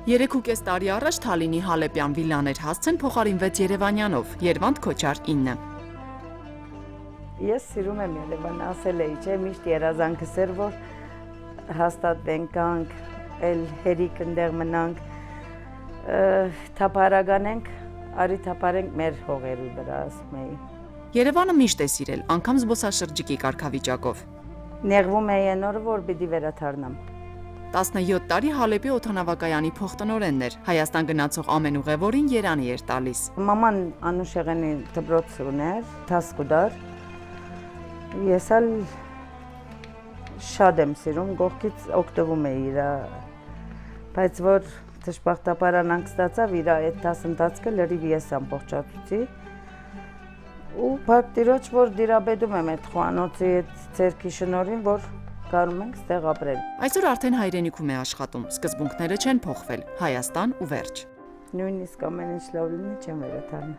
3.5 տարի առաջ Թալինի Հալեպյան վիլլաներ հասցեն փոխարինվեց Երևանյանով, Երվանդ Քոչար 9։ Ես սիրում եմ Երևանը, ասել էի, չէ, միշտ երազանքս էր, որ հաստատվենք, գանք, էլ հերիք ընդեղ մնանք, թափարականենք, արի թափարենք մեր հողերի վրա, ասում էի։ Երևանը միշտ է սիրել, անգամ զբոսաշրջիկի կարգավիճակով։ Նեղվում էի այն օրը, որ պիտի վերադառնամ։ 17 տարի Հալեպի օդանավակայանի փոխտնօրենն էր, Հայաստան գնացող ամեն ուղևորին երանի էր տալիս։ Մաման Անուշեղենի դպրոց ուներ, Թասկուդար։ Ես ալ շատ եմ սիրում, գողքից օգտվում էի իրա, բայց որ դժբախտաբար ստացավ իրա այդ դասընթացքը լրիվ ես ամբողջացուցի։ Ու փակտիրոջ, որ դիրաբեդում եմ այդ խոհանոցի այդ ցերքի շնորհին, որ կարում ենք ստեղ ապրել։ Այսօր արդեն հայրենիքում է աշխատում, սկզբունքները չեն փոխվել, Հայաստան ու վերջ։ Նույնիսկ ամեն ինչ լավ լինի, չեմ վերադառնա։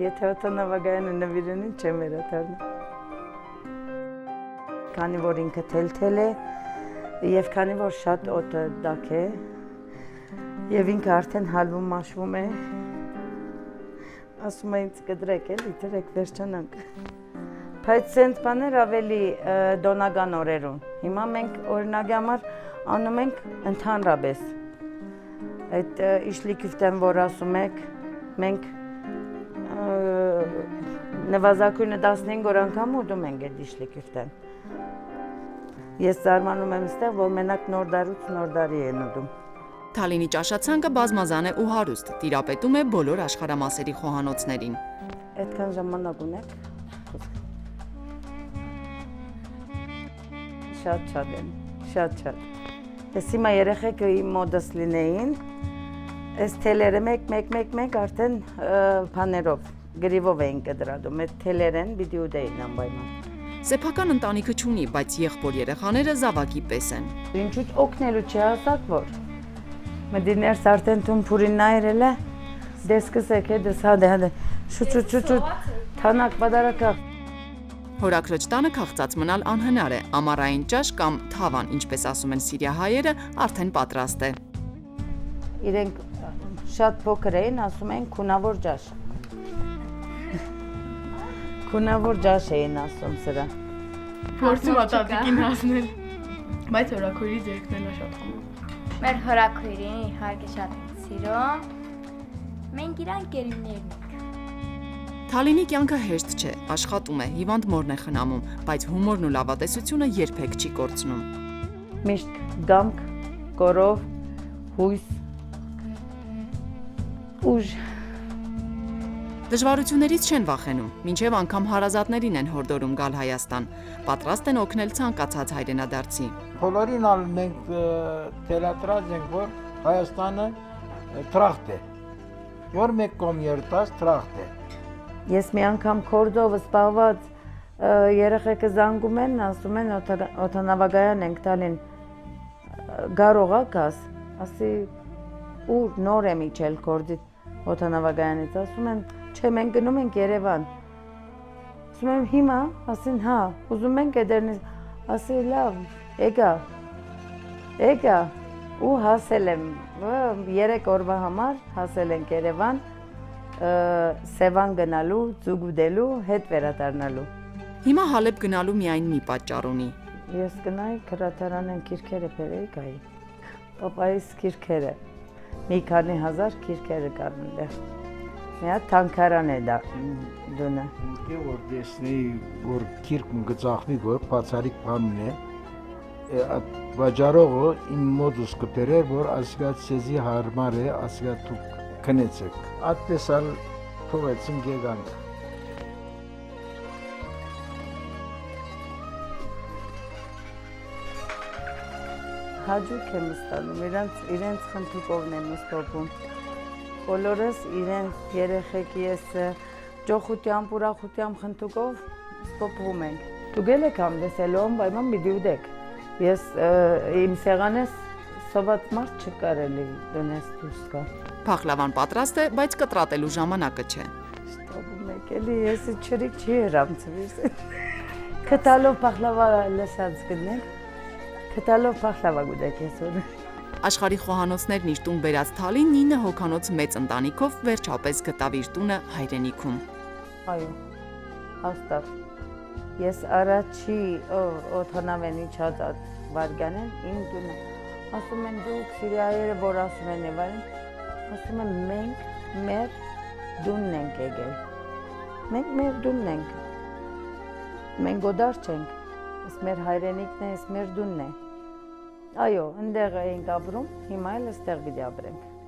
Եթե օդանավակայանը նվիրենին, չեմ վերադառնա։ Քանի որ ինքը թելթել է, եւ քանի որ շատ օդը դակ է, եւ ինքը արդեն հալվում մաշվում է, ասում է ինձ կդրեք էլի, դրեք վերջանանք։ Բայց սենց բաներ ավելի դոնական օրերուն։ Հիմա մենք օրինակի համար անում ենք ընդհանրապես։ Այդ իշլիկիվտեն, որ ասում եք, մենք նվազագույնը 15 օր անգամ ուտում ենք այդ իշլիկիվտեն։ Ես զարմանում եմ ստեղ, որ մենակ նոր դարուց նոր դարի են ուտում։ Թալինի ճաշացանկը բազմազան է ու հարուստ, տիրապետում է բոլոր աշխարհամասերի խոհանոցներին։ Այդքան ժամանակ ունեք։ Շատ եմ, շատ։ Ես հիմա երեխեքը իմ մոդս լինեին, այս թելերը մեկ արդեն բաներով, գրիվով էին կդրադում, այդ թելերեն պիտի ուտեին անպայման։ Սեփական ընտանիքը չունի, բայց եղբոր երեխաները զավակի պես են։ Ինչու օգնելու չհասակ որ։ Մդիներս արդեն տուն փուրին նայրել է, դեսկս եք է դես հադե, շուտ, թանակ պադարակա։ Հորաքրոջ տանը քաղցած մնալ անհնար է, ամառային ճաշ կամ թավան, ինչպես ասում են սիրիահայերը, արդեն պատրաստ է։ Իրենք շատ փոքր էին, ասում են քունավոր ճաշ։ Քունավոր ճաշ էին ասում սրա։ Փորձում ա տատիկին հասնել, բայց հորաքույրի ձերքներն է շատ խմում։ Մեր հորաքույրին իհարկե շատ ենք սիրում, մենք իրան գերիներն ենք։ Թալինի կյանքը հեշտ չէ, աշխատում է, հիվանդ մորն է խնամում, բայց հումորն ու լավատեսությունը երբեք չի կորցնում։ Միշտ գամք, կորով, հույս, ուժ։ Դժվարություններից չեն վախենում, մինչև անգամ հարազատներին են հորդորում գալ Հայաստան, պատրաստ են օգնել ցանկացած հայրենադարձի։ Բոլորին ալ մենք թելատրած ենք, որ Հայաստանը տրախտ է, որ մեկ կողմ երտած տրախտ է։ Ես մի անգամ քորդով սպաղված երեխեքը զանգում են, ասում են օդանավակայան ենք տալին, գարող ակաս, ասի ուր նոր եմ իջել քորդից օդանավակայանից, ասում են, չէ մենք գնում ենք Երևան, ասում եմ հիմա, ասին հա, ուզում ենք էդերնից, ասի լավ, եկա, ու հասել եմ, 3 օրվա համար հասել ենք Երևան, Սևան գնալու, ձուկ ուտելու, հետ վերադառնալու։ Հիմա Հալեբ գնալու միայն մի պատճառ ունի։ Ես գնայի քրատարանեն քիրքերը բերեի գայի։ Պապայիս քիրքերը։ Մի քանի հազար քիրքերը կան այնտեղ։ Մի հատ թանկարան է դա դունը։ Ինքը որ տեսնեի, որ քիրքն գծախվի, որ բացարիք բանն է, վաճառողը իմ մոդուս կբերեր, որ ասիգա ցեզի հարմար է, ասիգա դու քնեցեք։ Այդպես ալ թողեցին գեգանք։ Հաջուկ եմ ստանում, իրենց խնդուկովն եմ ստոպում։ Բոլորս իրենց երեխեք ես ջոխությամբ, ուրախությամբ խնդուկով ստոպվում ենք։ Դուք եք համդեսելու անպայման պիտի ուտեք։ Ես իմ սեղանես սոված մարդ չկարելի դնես դուրս գա։ Փախլավան պատրաստ է, բայց կտրատելու ժամանակը չէ։ Ստոպում եք էլի, ես չրիկ չի հրամցվիս։ Քթալով փախլավա լսած գնեք, քթալով փախլավա գուտեք ես որ։ Աշխարհի խոհանոցներն իր տուն բերած Թալին 9 հոգանոց մեծ ընտանիքով վերջապես գտավ իր տունը հայրենիքում։ Այո, հաստատ։ Ես առաջի օթանավեն իջած այդ վարգանեն իմ տունը։ Ասում են դուք սիրիայերը, որ ասում են եւ այլն, ասում են մենք մեր դունն ենք եկել։ Մենք մեր դունն ենք։ Մենք գոդար չենք։ Իս մեր հայրենիքն է, իս մեր դունն է։ Այո, ընդեղ էինք ապրում, հիմա էլ այստեղ պիտի ապրենք։